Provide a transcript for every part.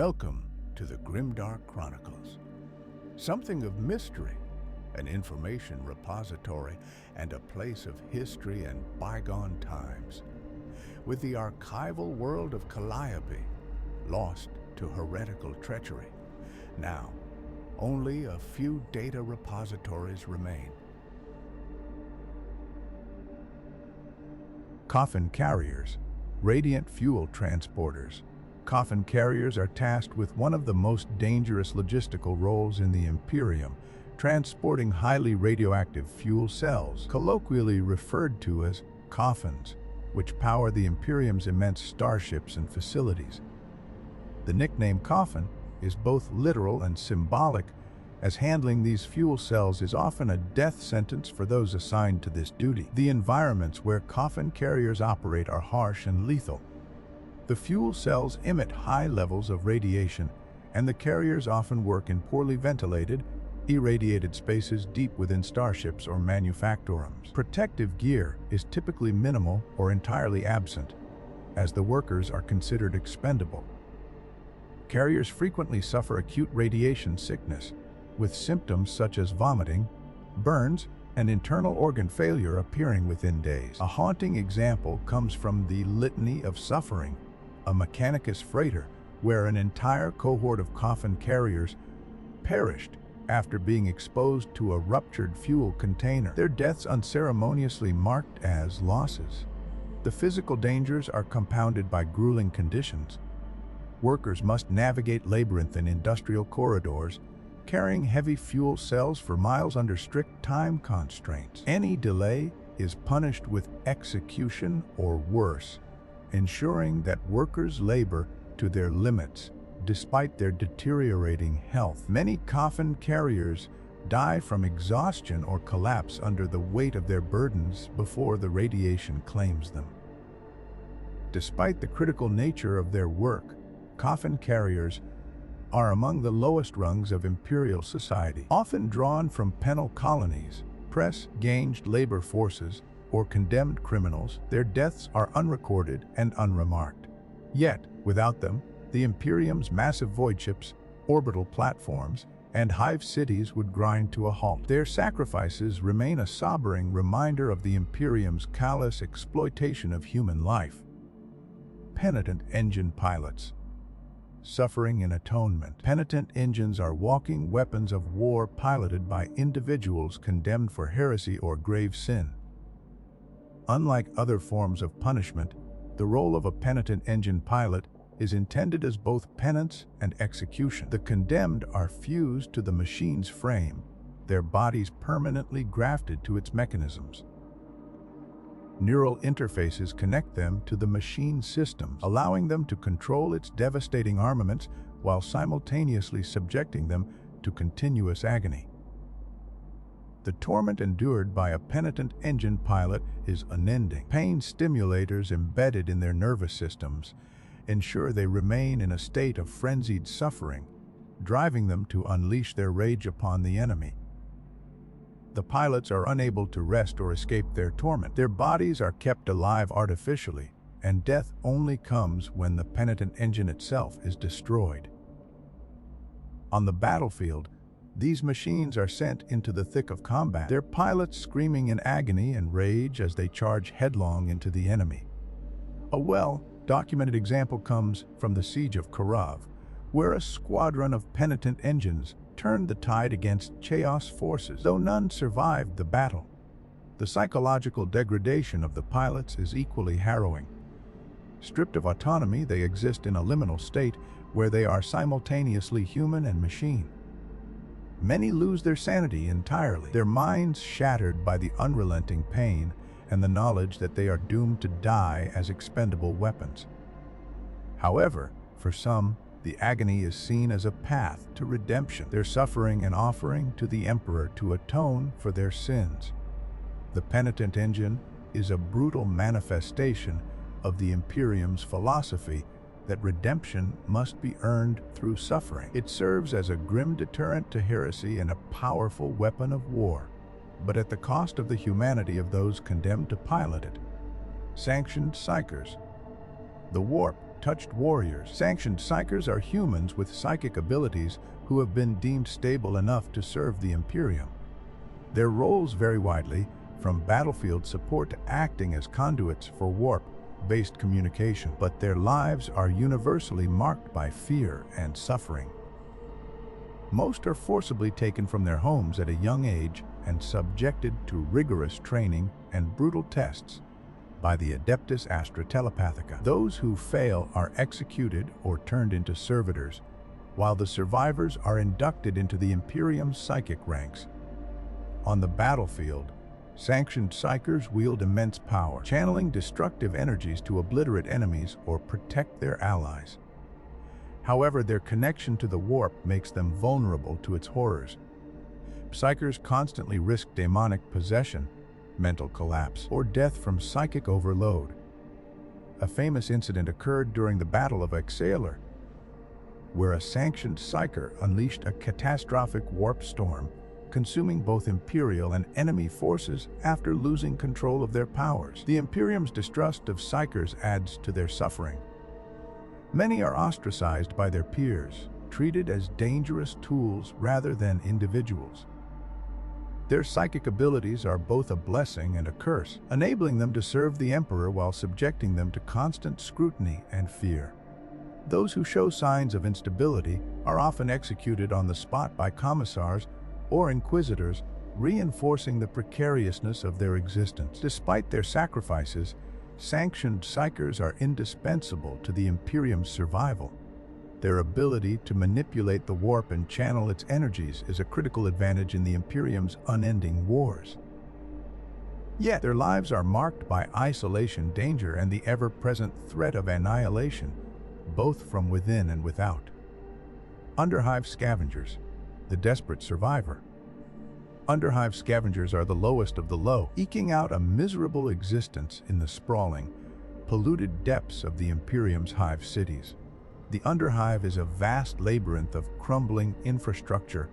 Welcome to the Grimdark Chronicles. Something of mystery, an information repository, and a place of history and bygone times. With the archival world of Calliope lost to heretical treachery, now only a few data repositories remain. Coffin carriers, radiant fuel transporters. Coffin carriers are tasked with one of the most dangerous logistical roles in the Imperium, transporting highly radioactive fuel cells, colloquially referred to as coffins, which power the Imperium's immense starships and facilities. The nickname coffin is both literal and symbolic, as handling these fuel cells is often a death sentence for those assigned to this duty. The environments where coffin carriers operate are harsh and lethal. The fuel cells emit high levels of radiation, and the carriers often work in poorly ventilated, irradiated spaces deep within starships or manufactorums. Protective gear is typically minimal or entirely absent, as the workers are considered expendable. Carriers frequently suffer acute radiation sickness, with symptoms such as vomiting, burns, and internal organ failure appearing within days. A haunting example comes from the Litany of Suffering, a Mechanicus freighter, where an entire cohort of coffin carriers perished after being exposed to a ruptured fuel container, their deaths unceremoniously marked as losses. The physical dangers are compounded by grueling conditions. Workers must navigate labyrinthine industrial corridors, carrying heavy fuel cells for miles under strict time constraints. Any delay is punished with execution or worse, ensuring that workers labor to their limits despite their deteriorating health. Many coffin carriers die from exhaustion or collapse under the weight of their burdens before the radiation claims them. Despite the critical nature of their work, coffin carriers are among the lowest rungs of imperial society. Often drawn from penal colonies, press-ganged labor forces, or condemned criminals, their deaths are unrecorded and unremarked. Yet, without them, the Imperium's massive void ships, orbital platforms, and hive cities would grind to a halt. Their sacrifices remain a sobering reminder of the Imperium's callous exploitation of human life. Penitent engine pilots. Suffering in atonement. Penitent engines are walking weapons of war piloted by individuals condemned for heresy or grave sin. Unlike other forms of punishment, the role of a penitent engine pilot is intended as both penance and execution. The condemned are fused to the machine's frame, their bodies permanently grafted to its mechanisms. Neural interfaces connect them to the machine systems, allowing them to control its devastating armaments while simultaneously subjecting them to continuous agony. The torment endured by a penitent engine pilot is unending. Pain stimulators embedded in their nervous systems ensure they remain in a state of frenzied suffering, driving them to unleash their rage upon the enemy. The pilots are unable to rest or escape their torment. Their bodies are kept alive artificially, and death only comes when the penitent engine itself is destroyed. On the battlefield, these machines are sent into the thick of combat, their pilots screaming in agony and rage as they charge headlong into the enemy. A well-documented example comes from the Siege of Karav, where a squadron of penitent engines turned the tide against Chaos forces, though none survived the battle. The psychological degradation of the pilots is equally harrowing. Stripped of autonomy, they exist in a liminal state where they are simultaneously human and machine. Many lose their sanity entirely, their minds shattered by the unrelenting pain and the knowledge that they are doomed to die as expendable weapons. However, for some, the agony is seen as a path to redemption, their suffering an offering to the Emperor to atone for their sins. The penitent engine is a brutal manifestation of the Imperium's philosophy that redemption must be earned through suffering. It serves as a grim deterrent to heresy and a powerful weapon of war, but at the cost of the humanity of those condemned to pilot it. Sanctioned psychers. The warp untouched warriors. Sanctioned psychers are humans with psychic abilities who have been deemed stable enough to serve the Imperium. Their roles vary widely, from battlefield support to acting as conduits for warp-based communication, but their lives are universally marked by fear and suffering. Most are forcibly taken from their homes at a young age and subjected to rigorous training and brutal tests by the Adeptus Astra Telepathica. Those who fail are executed or turned into servitors, while the survivors are inducted into the Imperium's psychic ranks. On the battlefield, sanctioned psychers wield immense power, channeling destructive energies to obliterate enemies or protect their allies. However, their connection to the warp makes them vulnerable to its horrors. Psychers constantly risk demonic possession, mental collapse, or death from psychic overload. A famous incident occurred during the Battle of Exalar, where a sanctioned psyker unleashed a catastrophic warp storm, consuming both Imperial and enemy forces after losing control of their powers. The Imperium's distrust of psychers adds to their suffering. Many are ostracized by their peers, treated as dangerous tools rather than individuals. Their psychic abilities are both a blessing and a curse, enabling them to serve the Emperor while subjecting them to constant scrutiny and fear. Those who show signs of instability are often executed on the spot by commissars or inquisitors, reinforcing the precariousness of their existence. Despite their sacrifices, sanctioned psychers are indispensable to the Imperium's survival. Their ability to manipulate the warp and channel its energies is a critical advantage in the Imperium's unending wars. Yet their lives are marked by isolation, danger, and the ever-present threat of annihilation, both from within and without. Underhive scavengers, the desperate survivor. Underhive scavengers are the lowest of the low, eking out a miserable existence in the sprawling, polluted depths of the Imperium's hive cities. The Underhive is a vast labyrinth of crumbling infrastructure,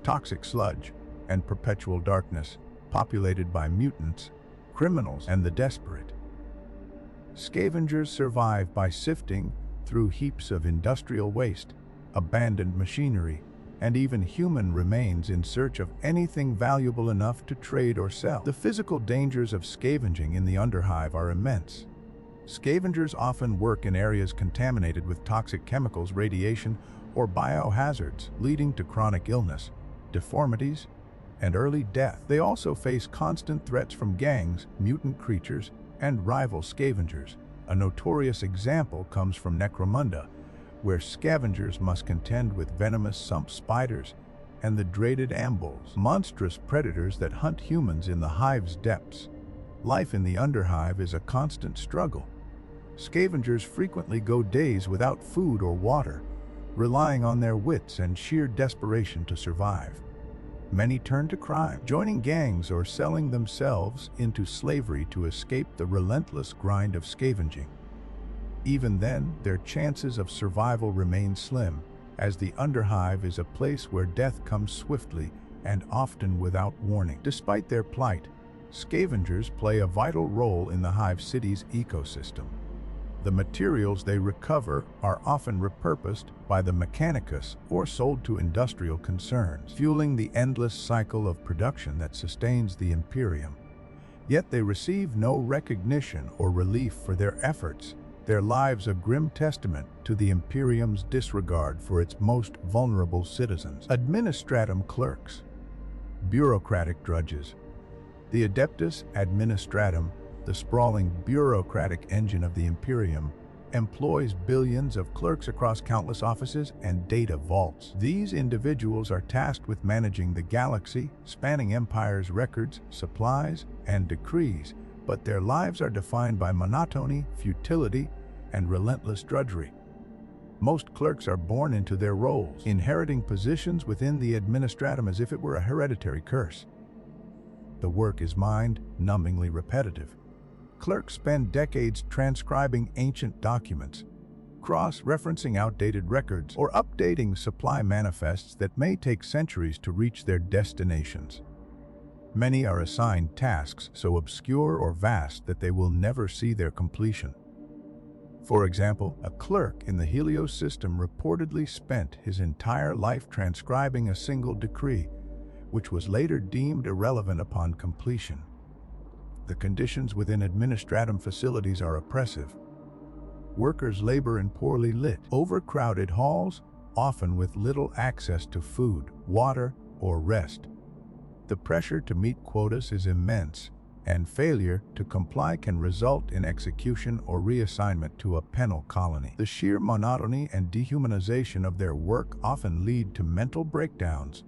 toxic sludge, and perpetual darkness, populated by mutants, criminals, and the desperate. Scavengers survive by sifting through heaps of industrial waste, abandoned machinery, and even human remains in search of anything valuable enough to trade or sell. The physical dangers of scavenging in the Underhive are immense. Scavengers often work in areas contaminated with toxic chemicals, radiation, or biohazards, leading to chronic illness, deformities, and early death. They also face constant threats from gangs, mutant creatures, and rival scavengers. A notorious example comes from Necromunda, where scavengers must contend with venomous sump spiders and the dreaded ambuls, monstrous predators that hunt humans in the hive's depths. Life in the Underhive is a constant struggle. Scavengers frequently go days without food or water, relying on their wits and sheer desperation to survive. Many turn to crime, joining gangs or selling themselves into slavery to escape the relentless grind of scavenging. Even then, their chances of survival remain slim, as the Underhive is a place where death comes swiftly and often without warning. Despite their plight, scavengers play a vital role in the hive city's ecosystem. The materials they recover are often repurposed by the Mechanicus or sold to industrial concerns, fueling the endless cycle of production that sustains the Imperium. Yet they receive no recognition or relief for their efforts, their lives a grim testament to the Imperium's disregard for its most vulnerable citizens. Administratum clerks, bureaucratic drudges. The Adeptus Administratum, the sprawling bureaucratic engine of the Imperium, employs billions of clerks across countless offices and data vaults. These individuals are tasked with managing the galaxy, spanning empires' records, supplies, and decrees, but their lives are defined by monotony, futility, and relentless drudgery. Most clerks are born into their roles, inheriting positions within the Administratum as if it were a hereditary curse. The work is mind-numbingly repetitive. Clerks spend decades transcribing ancient documents, cross-referencing outdated records, or updating supply manifests that may take centuries to reach their destinations. Many are assigned tasks so obscure or vast that they will never see their completion. For example, a clerk in the Helios system reportedly spent his entire life transcribing a single decree, which was later deemed irrelevant upon completion. The conditions within Administratum facilities are oppressive. Workers labor in poorly lit, overcrowded halls, often with little access to food, water, or rest. The pressure to meet quotas is immense, and failure to comply can result in execution or reassignment to a penal colony. The sheer monotony and dehumanization of their work often lead to mental breakdowns,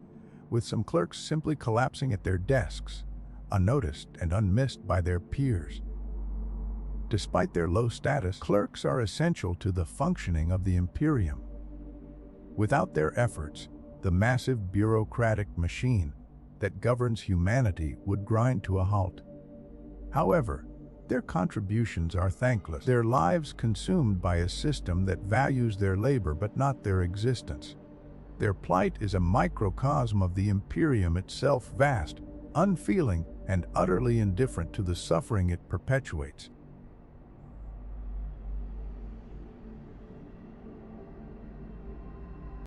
with some clerks simply collapsing at their desks, unnoticed and unmissed by their peers. Despite their low status, clerks are essential to the functioning of the Imperium. Without their efforts, the massive bureaucratic machine that governs humanity would grind to a halt. However, their contributions are thankless, their lives consumed by a system that values their labor but not their existence. Their plight is a microcosm of the Imperium itself, vast, unfeeling, and utterly indifferent to the suffering it perpetuates.